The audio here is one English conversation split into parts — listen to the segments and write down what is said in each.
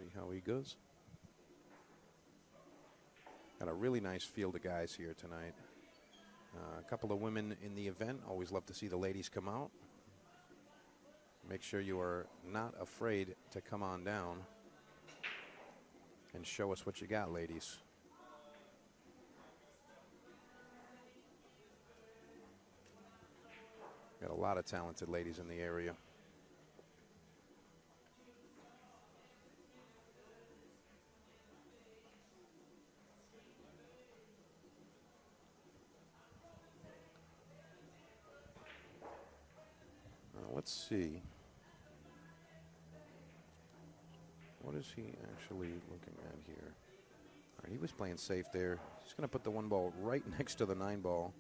see how he goes. Got a really nice field of guys here tonight. A couple of women in the event. Always love to see the ladies come out. Make sure you are not afraid to come on down and show us what you got, ladies. Got a lot of talented ladies in the area. Let's see. What is he actually looking at here? All right, he was playing safe there. He's going to put the 1 ball right next to the 9 ball,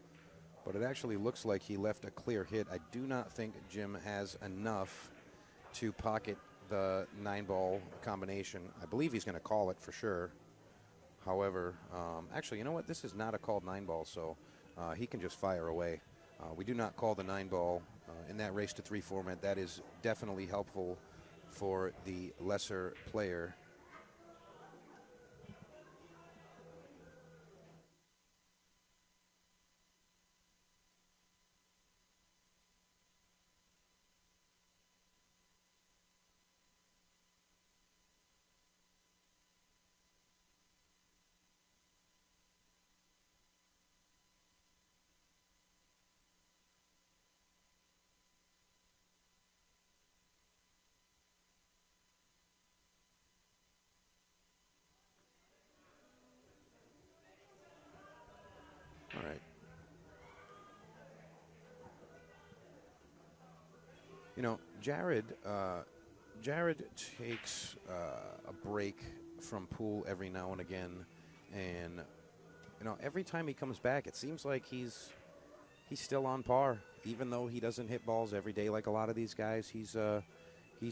but it actually looks like he left a clear hit. I do not think Jim has enough to pocket the 9 ball combination. I believe he's going to call it for sure. However, actually, you know what? This is not a called 9 ball, so he can just fire away. We do not call the 9 ball in that race to 3 format. That is definitely helpful for the lesser player. All right. You know, Jared takes a break from pool every now and again, and you know, every time he comes back, it seems like he's still on par, even though he doesn't hit balls every day like a lot of these guys. He's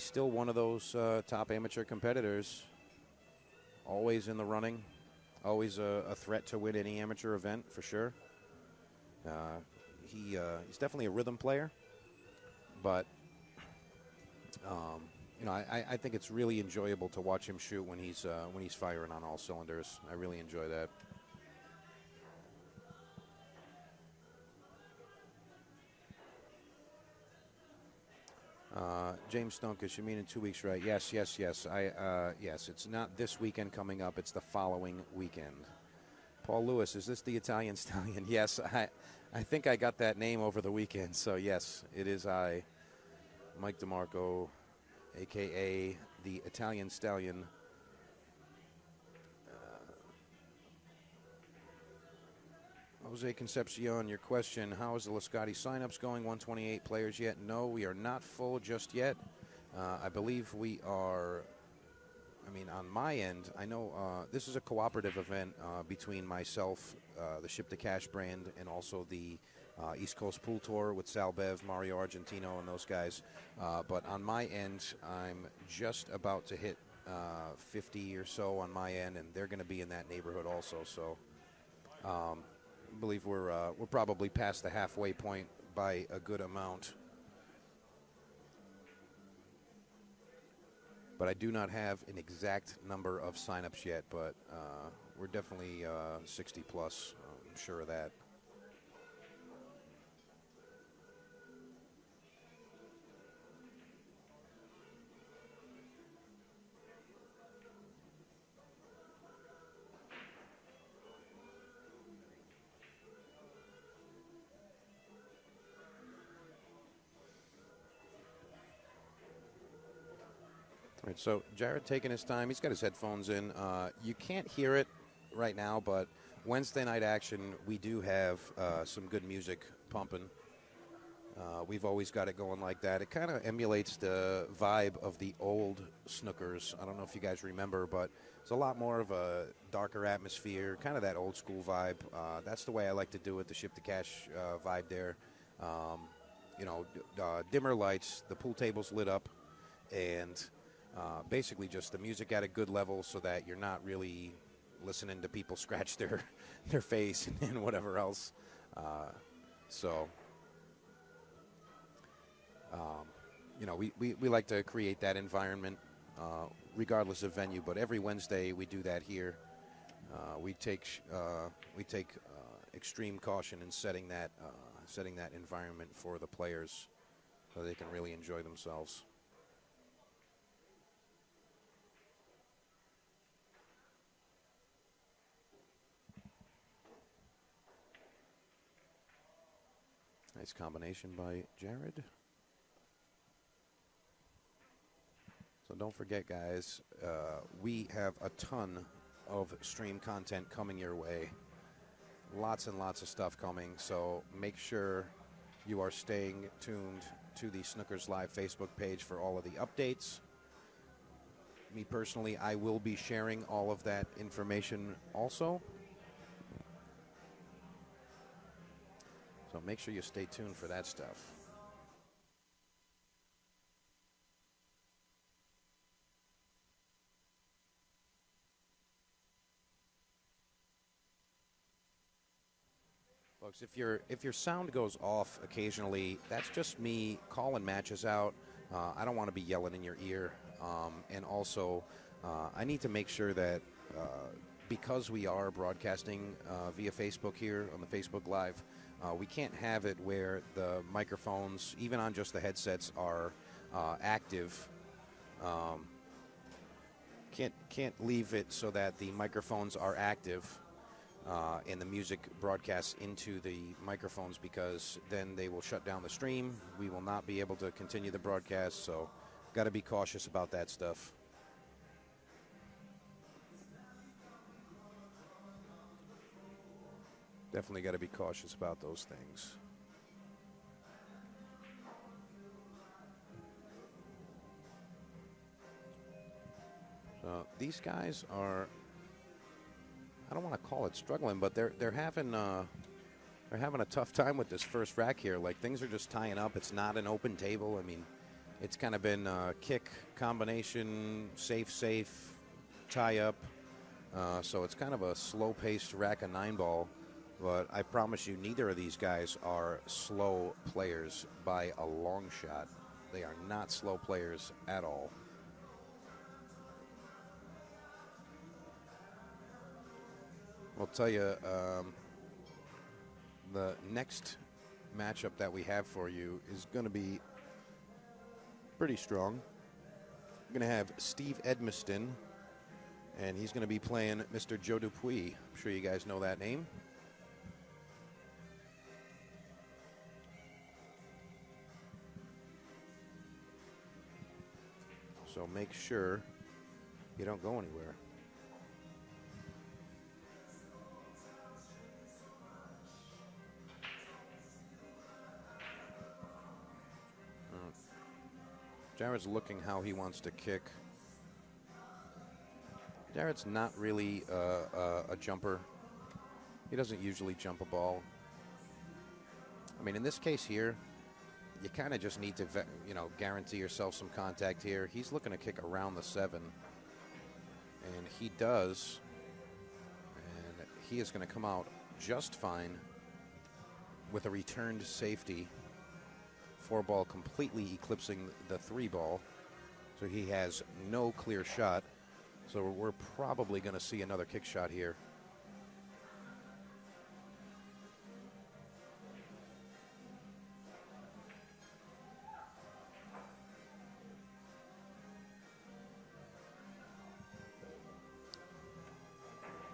still one of those top amateur competitors, always in the running, always a threat to win any amateur event for sure. He's definitely a rhythm player, but you know, I think it's really enjoyable to watch him shoot when he's firing on all cylinders. I really enjoy that. James Stonkus, you mean in 2 weeks, right? Yes. Yes, it's not this weekend coming up. It's the following weekend. Paul Lewis, is this the Italian Stallion? Yes, I think I got that name over the weekend. So, yes, it is I, Mike DeMarco, a.k.a. the Italian Stallion. Jose Concepcion, your question, how is the Lascotti signups going? 128 players yet? No, we are not full just yet. I believe we are, I mean, on my end, I know this is a cooperative event between myself, the Ship to Cash brand, and also the East Coast Pool Tour with Sal Bev, Mario Argentino, and those guys. But on my end, I'm just about to hit 50 or so on my end, and they're going to be in that neighborhood also. So I believe we're probably past the halfway point by a good amount. But I do not have an exact number of signups yet, but we're definitely 60 plus. I'm sure of that. All right, so Jared taking his time. He's got his headphones in. You can't hear it right now, but Wednesday night action, we do have some good music pumping. We've always got it going like that. It kind of emulates the vibe of the old snookers. I don't know if you guys remember, but it's a lot more of a darker atmosphere, kind of that old school vibe. That's the way I like to do it, the Ship to Cash vibe there. You know, dimmer lights, the pool table's lit up, and basically just the music at a good level so that you're not really listening to people scratch their face and whatever else. You know, we like to create that environment. regardless of venue. But every Wednesday we do that here. We take extreme caution in setting that environment for the players so they can really enjoy themselves. Nice combination by Jared. So don't forget, guys, we have a ton of stream content coming your way. Lots and lots of stuff coming, so make sure you are staying tuned to the Snookers Live Facebook page for all of the updates. Me personally, I will be sharing all of that information also. So make sure you stay tuned for that stuff. Folks, if your sound goes off occasionally, that's just me calling matches out. I don't want to be yelling in your ear. And also, I need to make sure that because we are broadcasting via Facebook here on the Facebook Live, we can't have it where the microphones, even on just the headsets, are active. Can't leave it so that the microphones are active and the music broadcasts into the microphones, because then they will shut down the stream. We will not be able to continue the broadcast, so got to be cautious about that stuff. Definitely got to be cautious about those things. These guys are, I don't want to call it struggling, but they're having a tough time with this first rack here. Like, things are just tying up. It's not an open table. I mean, it's kind of been kick, combination, safe, tie up. So it's kind of a slow-paced rack of 9-ball. But I promise you, neither of these guys are slow players by a long shot. They are not slow players at all. I'll tell you, the next matchup that we have for you is going to be pretty strong. We're going to have Steve Edmiston, and he's going to be playing Mr. Joe Dupuis. I'm sure you guys know that name. So make sure you don't go anywhere. Jared's looking how he wants to kick. Jared's not really a jumper. He doesn't usually jump a ball. I mean, in this case here, you kind of just need to, guarantee yourself some contact here. He's looking to kick around the 7, and he does. And he is going to come out just fine with a returned safety. 4-ball completely eclipsing the 3-ball. So he has no clear shot. So we're probably going to see another kick shot here.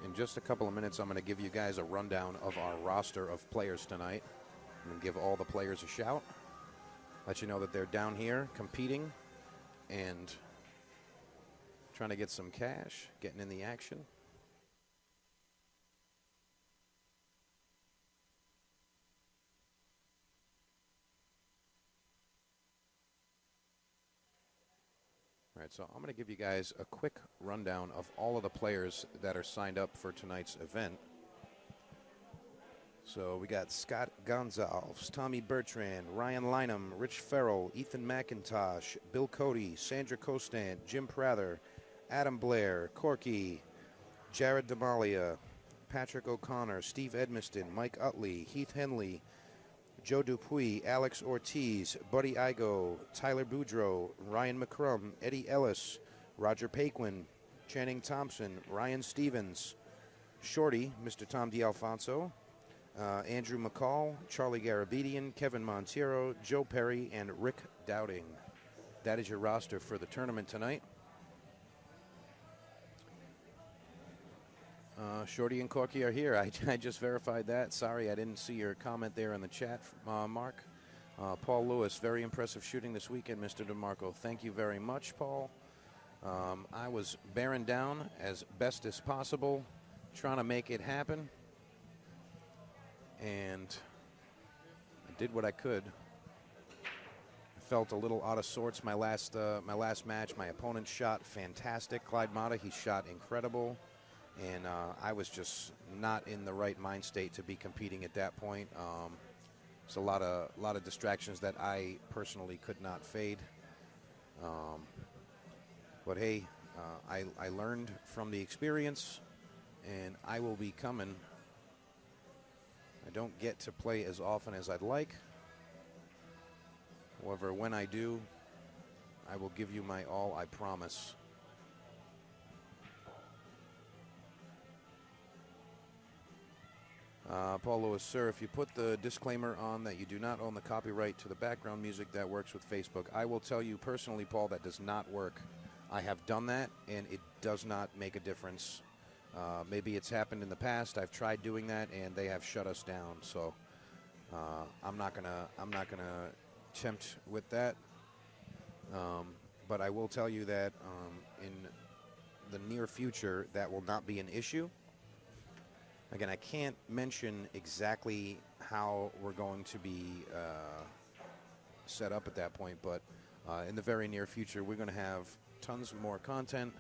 In just a couple of minutes, I'm going to give you guys a rundown of our roster of players tonight. I'm going to give all the players a shout. Let you know that they're down here competing and trying to get some cash, getting in the action. All right, so I'm going to give you guys a quick rundown of all of the players that are signed up for tonight's event. So we got Scott Gonzalez, Tommy Bertrand, Ryan Lynham, Rich Farrell, Ethan McIntosh, Bill Cody, Sandra Costant, Jim Prather, Adam Blair, Corky, Jared DeMalia, Patrick O'Connor, Steve Edmiston, Mike Utley, Heath Henley, Joe Dupuis, Alex Ortiz, Buddy Igo, Tyler Boudreau, Ryan McCrum, Eddie Ellis, Roger Paquin, Channing Thompson, Ryan Stevens, Shorty, Mr. Tom D'Alfonso, Andrew McCall, Charlie Garabedian, Kevin Monteiro, Joe Perry, and Rick Dowding. That is your roster for the tournament tonight. Shorty and Corky are here. I just verified that. Sorry, I didn't see your comment there in the chat, Mark. Paul Lewis, very impressive shooting this weekend, Mr. DeMarco. Thank you very much, Paul. I was bearing down as best as possible, trying to make it happen, and I did what I could. I felt a little out of sorts my last match. My opponent shot fantastic. Clyde Mata, he shot incredible. And I was just not in the right mind state to be competing at that point. It's a lot of distractions that I personally could not fade. But hey, I learned from the experience, and I will be coming. I don't get to play as often as I'd like. However, when I do, I will give you my all, I promise. Paul Lewis, sir, if you put the disclaimer on that you do not own the copyright to the background music, that works with Facebook. I will tell you personally, Paul, that does not work. I have done that, and it does not make a difference. Maybe it's happened in the past. I've tried doing that, and they have shut us down. So I'm not gonna tempt with that. But I will tell you that in the near future, that will not be an issue. Again, I can't mention exactly how we're going to be set up at that point, but in the very near future, we're going to have tons more content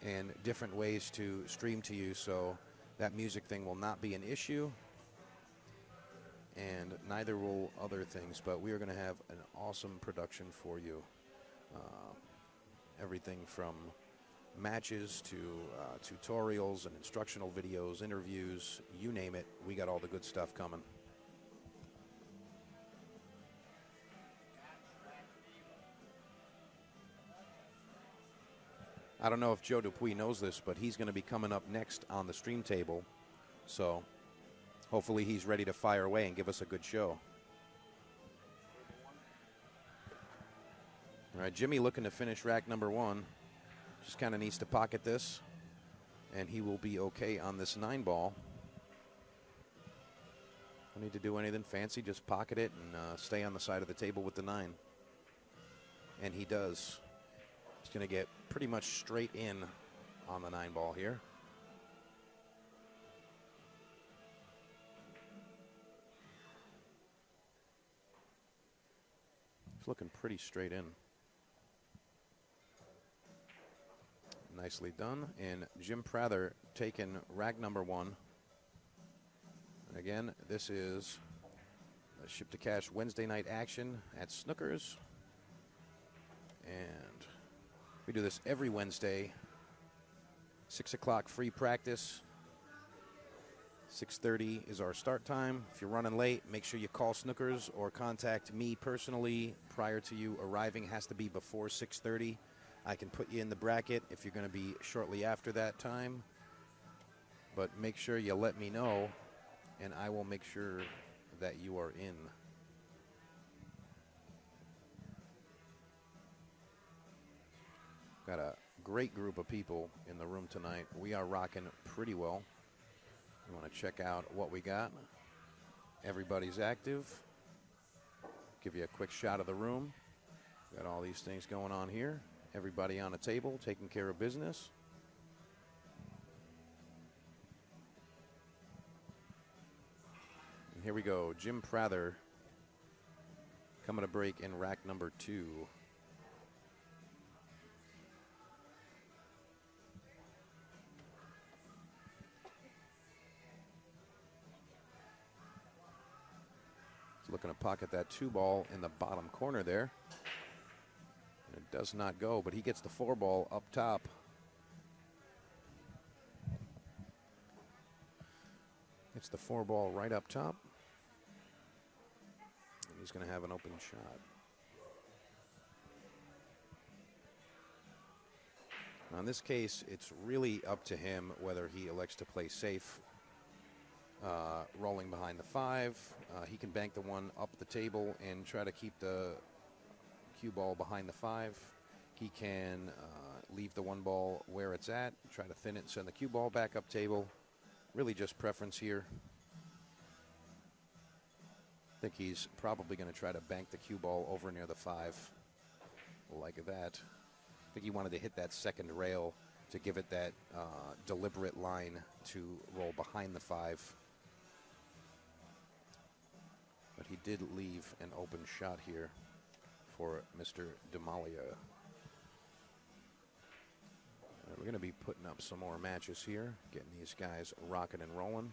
and different ways to stream to you, so that music thing will not be an issue, and neither will other things, but we are going to have an awesome production for you. Everything from matches to tutorials and instructional videos, interviews, you name it, we got all the good stuff coming. I don't know if Joe Dupuis knows this, but he's going to be coming up next on the stream table, so hopefully he's ready to fire away and give us a good show. All right, Jimmy looking to finish rack number 1. Just kind of needs to pocket this, and he will be okay on this 9-ball. Don't need to do anything fancy, just pocket it and stay on the side of the table with the 9. And he does. He's going to get pretty much straight in on the 9-ball here. He's looking pretty straight in. Nicely done. And Jim Prather taking rack number 1. Again, this is a Ship to Cash Wednesday night action at Snookers. And we do this every Wednesday. 6 o'clock free practice. 6:30 is our start time. If you're running late, make sure you call Snookers or contact me personally prior to you arriving. It has to be before 6:30. I can put you in the bracket if you're going to be shortly after that time. But make sure you let me know, and I will make sure that you are in. Got a great group of people in the room tonight. We are rocking pretty well. You want to check out what we got. Everybody's active. Give you a quick shot of the room. Got all these things going on here. Everybody on a table taking care of business. And here we go. Jim Prather coming to break in rack number 2. He's looking to pocket that 2-ball in the bottom corner there. It does not go, but he gets the 4-ball up top. It's the 4-ball right up top. And he's going to have an open shot. In this case, it's really up to him whether he elects to play safe, rolling behind the 5. He can bank the 1 up the table and try to keep the cue ball behind the 5. He can leave the 1 ball where it's at, try to thin it and send the cue ball back up table. Really just preference here. I think he's probably going to try to bank the cue ball over near the 5 like that. I think he wanted to hit that second rail to give it that deliberate line to roll behind the 5. But he did leave an open shot here for Mr. DeMalia. We're going to be putting up some more matches here, getting these guys rocking and rolling.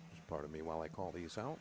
Just pardon me while I call these out.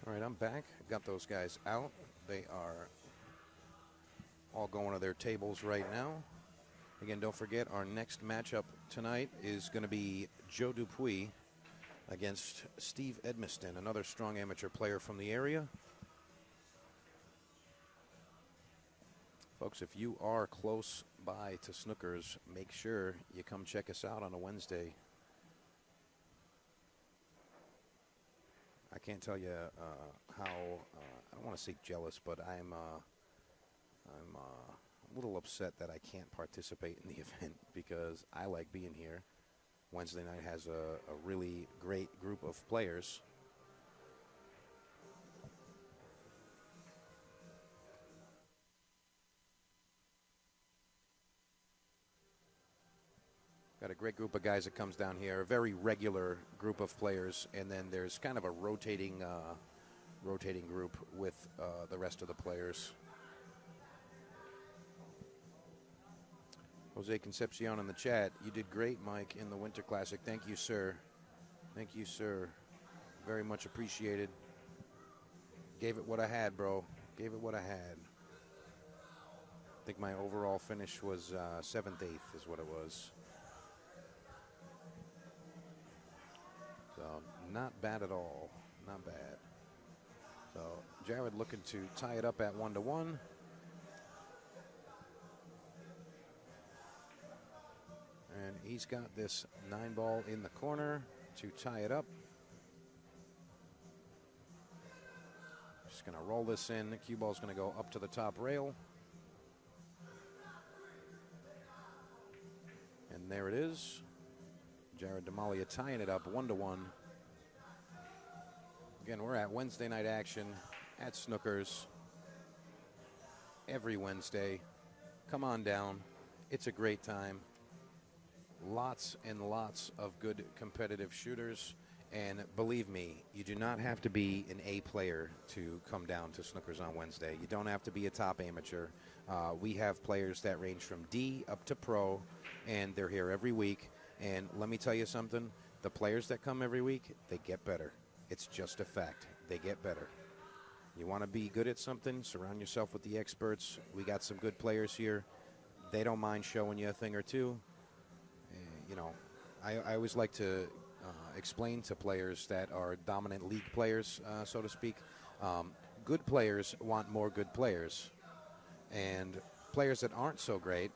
All right, I'm back. Got those guys out. They are all going to their tables right now. Again, don't forget, our next matchup tonight is going to be Joe Dupuis against Steve Edmiston, another strong amateur player from the area. Folks, if you are close by to Snookers, make sure you come check us out on a Wednesday. I can't tell you how, I don't want to say jealous, but I'm a little upset that I can't participate in the event because I like being here. Wednesday night has a really great group of players. Got a great group of guys that comes down here, a very regular group of players, and then there's kind of a rotating group with the rest of the players. Jose Concepcion in the chat. You did great, Mike, in the Winter Classic. Thank you, sir. Thank you, sir. Very much appreciated. Gave it what I had, bro. Gave it what I had. I think my overall finish was 7th, 8th is what it was. So not bad at all. Not bad. So Jared looking to tie it up at 1-1. And he's got this 9-ball in the corner to tie it up. Just going to roll this in. The cue ball's going to go up to the top rail. And there it is. Jared DeMalia tying it up 1-1. Again, we're at Wednesday night action at Snookers every Wednesday. Come on down. It's a great time. Lots and lots of good competitive shooters. And believe me, you do not have to be an A player to come down to Snookers on Wednesday. You don't have to be a top amateur. We have players that range from D up to pro, and they're here every week. And let me tell you something, the players that come every week, they get better. It's just a fact. They get better. You want to be good at something, surround yourself with the experts. We got some good players here. They don't mind showing you a thing or two. You know, I always like to explain to players that are dominant league players, so to speak, good players want more good players. And players that aren't so great,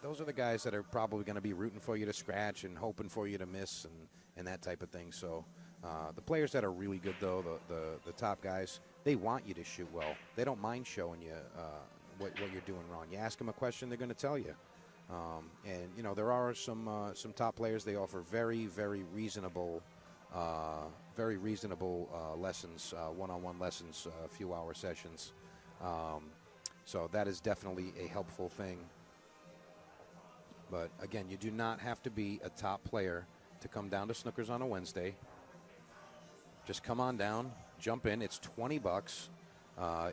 those are the guys that are probably going to be rooting for you to scratch and hoping for you to miss and that type of thing. So the players that are really good, though, the top guys, they want you to shoot well. They don't mind showing you what you're doing wrong. You ask them a question, they're going to tell you. And, you know, there are some top players. They offer very, very reasonable very reasonable lessons, one-on-one lessons, a few hour sessions. Um, so that is definitely a helpful thing. But again, you do not have to be a top player to come down to Snookers on a Wednesday. Just come on down, jump in. It's $20.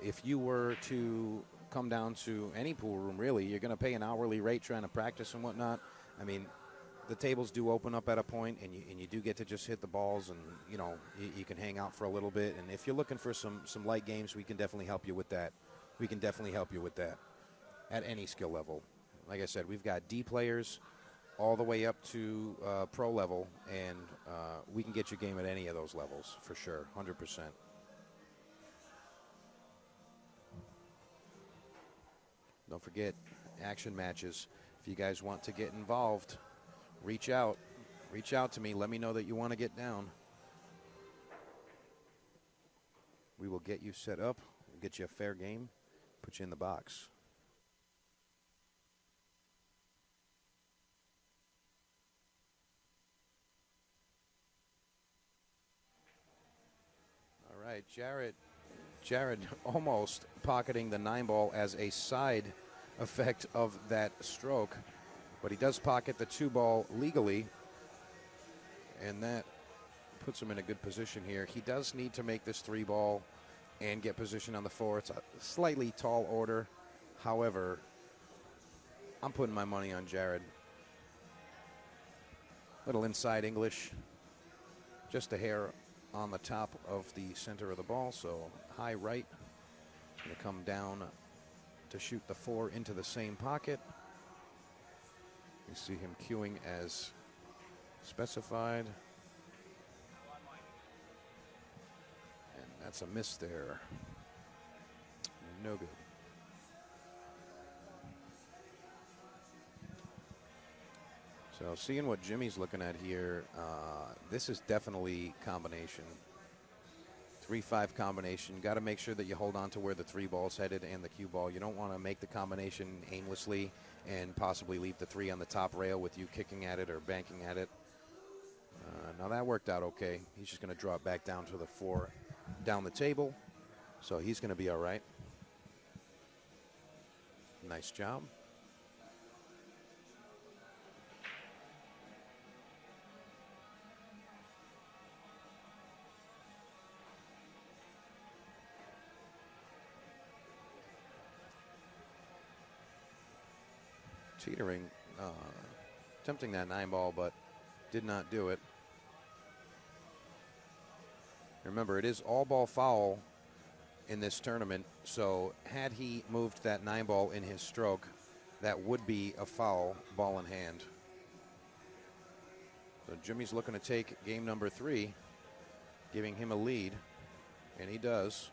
If you were to come down to any pool room, really, you're going to pay an hourly rate trying to practice and whatnot. I mean, the tables do open up at a point, and you do get to just hit the balls, and you can hang out for a little bit. And if you're looking for some light games, we can definitely help you with that. We can definitely help you with that at any skill level. Like I said, we've got D players all the way up to pro level, and we can get your game at any of those levels for sure, 100%. Don't forget action matches. If you guys want to get involved, reach out. Reach out to me. Let me know that you want to get down. We will get you set up, we'll get you a fair game, put you in the box. All right, Jared almost pocketing the 9-ball as a side effect of that stroke, but he does pocket the 2-ball legally, and that puts him in a good position here. He does need to make this 3-ball and get position on the 4. It's a slightly tall order. However, I'm putting my money on Jared. Little inside English, just a hair on the top of the center of the ball, so high right. Going to come down to shoot the 4 into the same pocket. You see him cueing as specified. And that's a miss there. No good. So seeing what Jimmy's looking at here, this is definitely combination. 3-5 combination. Got to make sure that you hold on to where the 3 ball's headed and the cue ball. You don't want to make the combination aimlessly and possibly leave the 3 on the top rail with you kicking at it or banking at it. Now that worked out okay. He's just going to draw it back down to the 4 down the table. So he's going to be all right. Nice job. Teetering, attempting that 9-ball, but did not do it. Remember, it is all ball foul in this tournament, so had he moved that 9-ball in his stroke, that would be a foul, ball in hand. So Jimmy's looking to take game number 3, giving him a lead, and he does.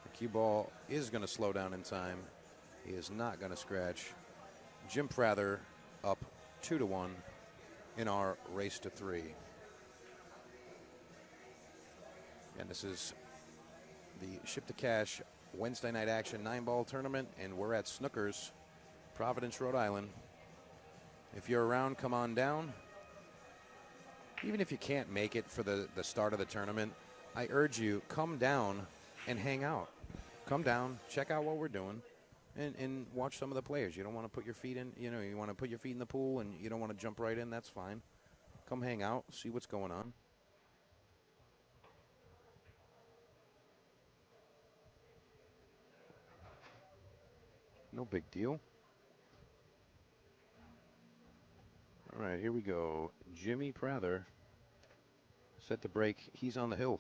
The cue ball is going to slow down in time. He is not going to scratch. Jim Prather up 2-1 in our race to 3. And this is the Ship to Cash Wednesday night action 9-ball tournament, and we're at Snookers, Providence, Rhode Island. If you're around, come on down. Even if you can't make it for the start of the tournament, I urge you, come down and hang out. Come down, check out what we're doing, and watch some of the players. You don't want to put your feet in, you want to put your feet in the pool and you don't want to jump right in, that's fine. Come hang out, see what's going on. No big deal. All right, here we go. Jimmy Prather set to break. He's on the hill.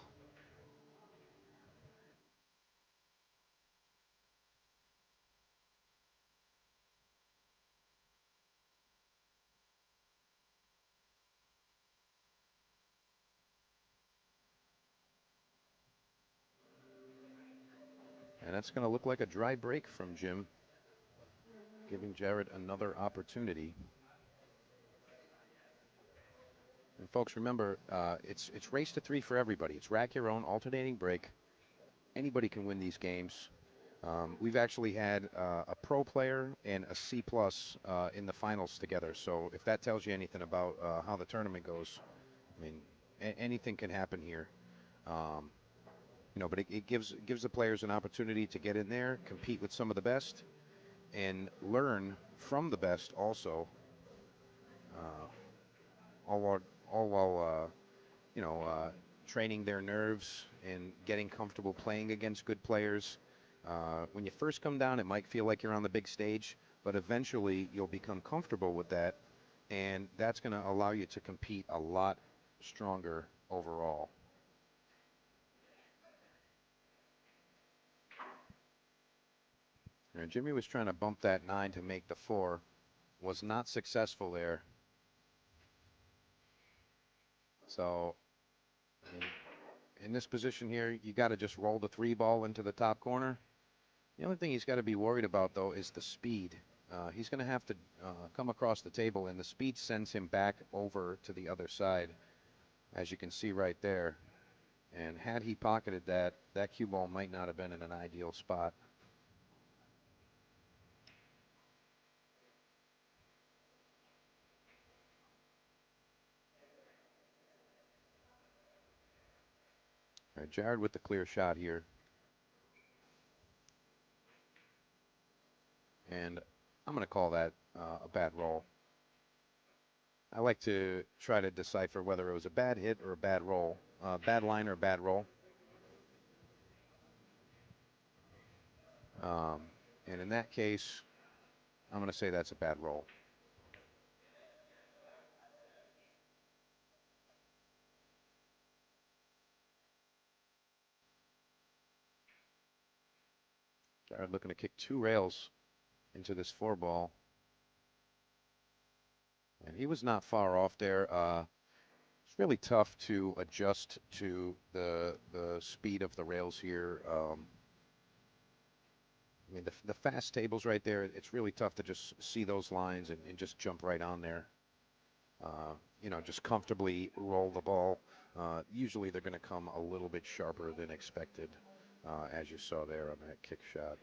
And that's going to look like a dry break from Jim, giving Jared another opportunity. And folks, remember, it's race to 3 for everybody. It's rack your own alternating break. Anybody can win these games. We've actually had a pro player and a C+ in the finals together. So if that tells you anything about how the tournament goes, I mean, anything can happen here. Um, but it gives the players an opportunity to get in there, compete with some of the best, and learn from the best also, uh, all while all while you know training their nerves and getting comfortable playing against good players. When you first come down, it might feel like you're on the big stage, but eventually you'll become comfortable with that, and that's going to allow you to compete a lot stronger overall. Jimmy was trying to bump that 9 to make the 4, was not successful there. So in this position here, you got to just roll the 3 ball into the top corner. The only thing he's got to be worried about, though, is the speed. He's going to have to come across the table, and the speed sends him back over to the other side, as you can see right there. And had he pocketed that, that cue ball might not have been in an ideal spot. All right, Jared with the clear shot here. And I'm going to call that a bad roll. I like to try to decipher whether it was a bad hit or a bad roll, bad line or bad roll. Um, and in that case, I'm going to say that's a bad roll. Jared looking to kick 2 rails into this 4 ball. And he was not far off there. It's really tough to adjust to the speed of the rails here. I mean, the fast tables right there, it's really tough to just see those lines and just jump right on there. Just comfortably roll the ball. Usually they're going to come a little bit sharper than expected, as you saw there on that kick shot.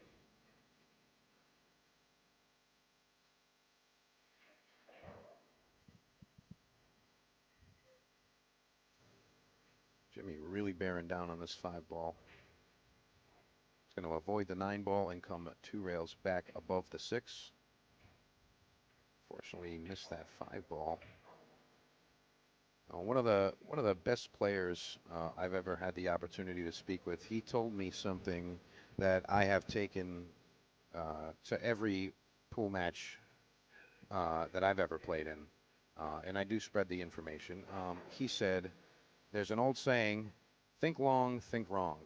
Jimmy really bearing down on this 5 ball. He's going to avoid the 9 ball and come 2 rails back above the 6. Fortunately, he missed that 5 ball. One of the best players I've ever had the opportunity to speak with. He told me something that I have taken to every pool match that I've ever played in, and I do spread the information. He said, "There's an old saying: think long, think wrong."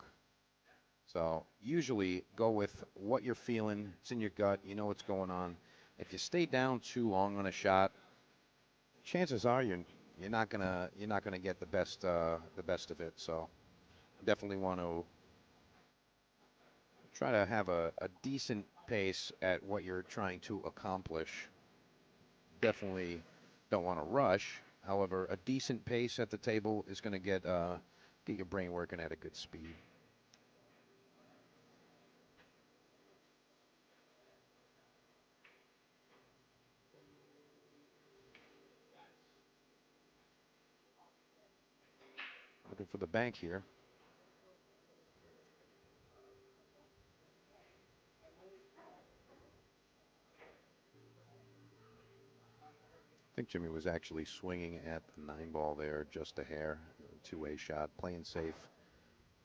So usually go with what you're feeling. It's in your gut. You know what's going on. If you stay down too long on a shot, chances are you're not gonna get the best of it. So definitely want to try to have a decent pace at what you're trying to accomplish. Definitely don't want to rush. However, a decent pace at the table is going to get your brain working at a good speed. Looking for the bank here. I think Jimmy was actually swinging at the 9 ball there, just a hair, 2-way shot, playing safe,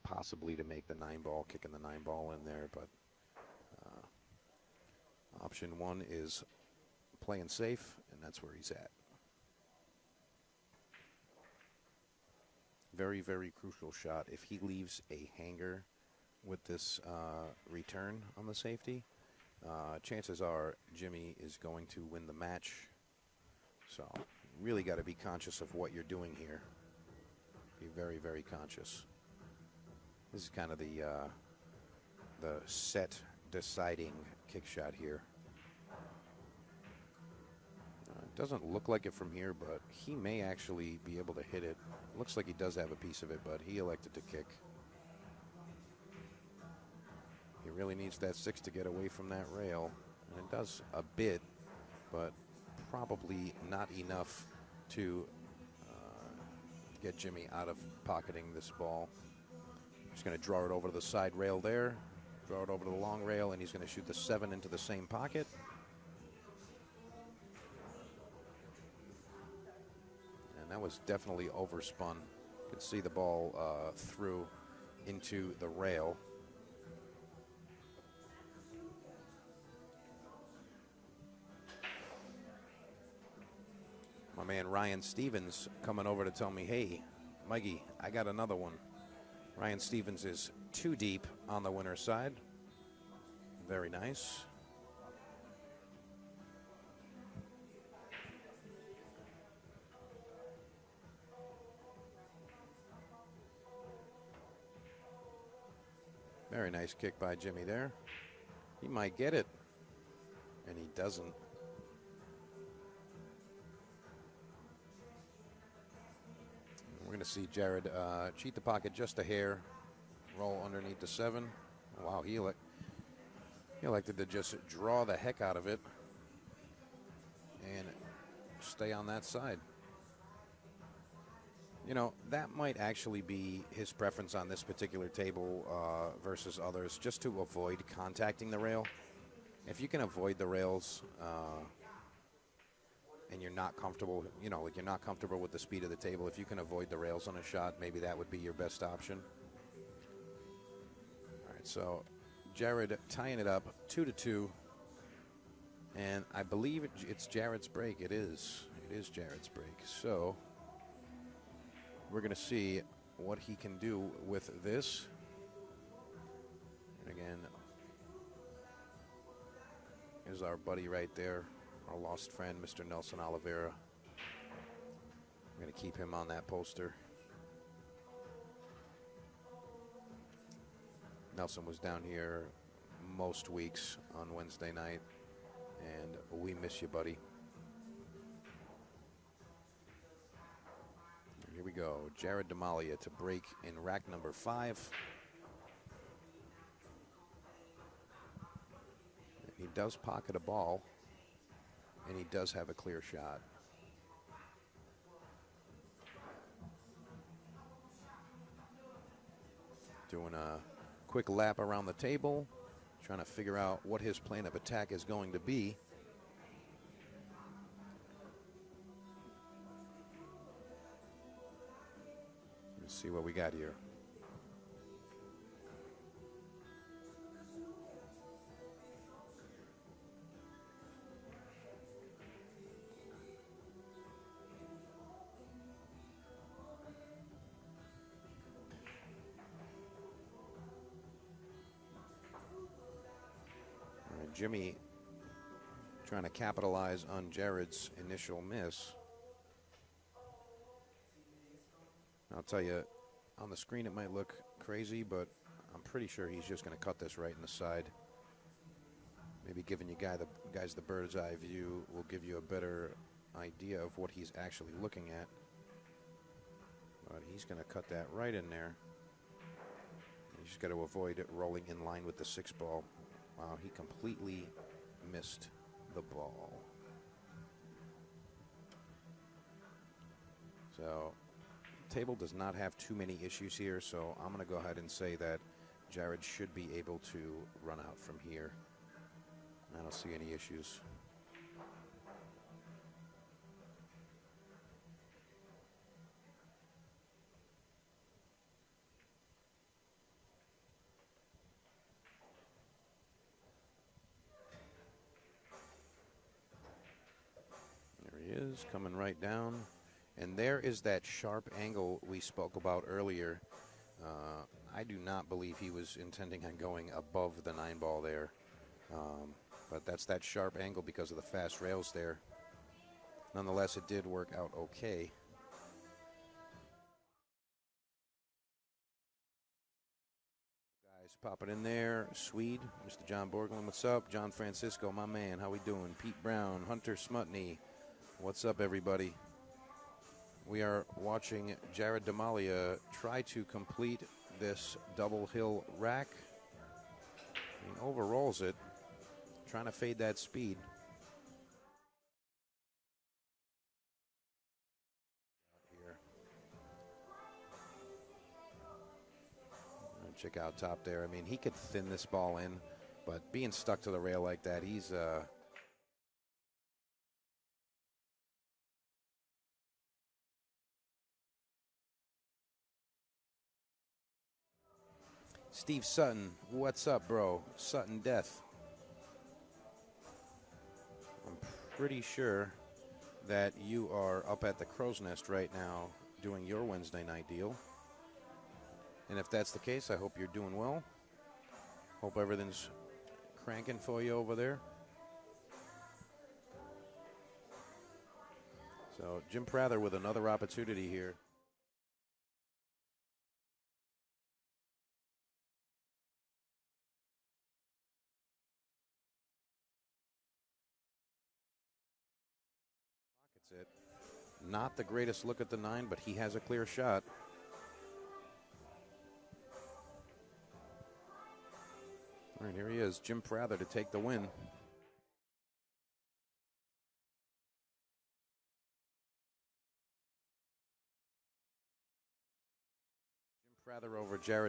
possibly to make the 9 ball, kicking the 9 ball in there, but option 1 is playing safe, and that's where he's at. Very, very crucial shot. If he leaves a hanger with this return on the safety, chances are Jimmy is going to win the match. So really got to be conscious of what you're doing here. Be very, very conscious. This is kind of the set deciding kick shot here. Doesn't look like it from here, but he may actually be able to hit it. Looks like he does have a piece of it, but he elected to kick. He really needs that 6 to get away from that rail, and it does a bit, but probably not enough to get Jimmy out of pocketing this ball. He's going to draw it over to the side rail there, draw it over to the long rail, and he's going to shoot the 7 into the same pocket. And that was definitely overspun. You could see the ball through into the rail. My man Ryan Stevens coming over to tell me, hey, Mikey, I got another one. Ryan Stevens is 2 deep on the winner's side. Very nice. Very nice kick by Jimmy there. He might get it, and he doesn't. We're going to see Jared cheat the pocket just a hair, roll underneath the 7. Wow, he elected to just draw the heck out of it and stay on that side. You know, that might actually be his preference on this particular table versus others, just to avoid contacting the rail. If you can avoid the rails and you're not comfortable, you know, like you're not comfortable with the speed of the table, if you can avoid the rails on a shot, maybe that would be your best option. All right, so Jared tying it up 2-2. And I believe it's Jared's break. It is. It is Jared's break. So we're going to see what he can do with this. And again, here's our buddy right there, our lost friend, Mr. Nelson Oliveira. I'm going to keep him on that poster. Nelson was down here most weeks on Wednesday night, and we miss you, buddy. Here we go. Jared DeMalia to break in rack number 5. He does pocket a ball, and he does have a clear shot. Doing a quick lap around the table, trying to figure out what his plan of attack is going to be. Let's see what we got here. Jimmy trying to capitalize on Jared's initial miss. I'll tell you, on the screen it might look crazy, but I'm pretty sure he's just going to cut this right in the side. Maybe giving you guys the bird's eye view will give you a better idea of what he's actually looking at. But he's going to cut that right in there. You just got to avoid it rolling in line with the 6 ball. Wow, he completely missed the ball. So, table does not have too many issues here, so I'm going to go ahead and say that Jared should be able to run out from here. I don't see any issues. Is coming right down, and there is that sharp angle we spoke about earlier. I do not believe he was intending on going above the 9 ball there, but that's that sharp angle because of the fast rails there. Nonetheless, it did work out okay. Guys popping in there. Swede, Mr. John Borglund, what's up? John Francisco, my man, how we doing? Pete Brown, Hunter Smutney. What's up, everybody? We are watching Jared DeMalia try to complete this double hill rack. He overrolls it, trying to fade that speed. Here. Chick out top there. I mean, he could thin this ball in, but being stuck to the rail like that, he's Steve Sutton, what's up, bro? Sutton Death. I'm pretty sure that you are up at the Crow's Nest right now doing your Wednesday night deal. And if that's the case, I hope you're doing well. Hope everything's cranking for you over there. So Jim Prather with another opportunity here. Pockets it. Not the greatest look at the 9, but he has a clear shot. All right, here he is, Jim Prather to take the win. Jim Prather over Jared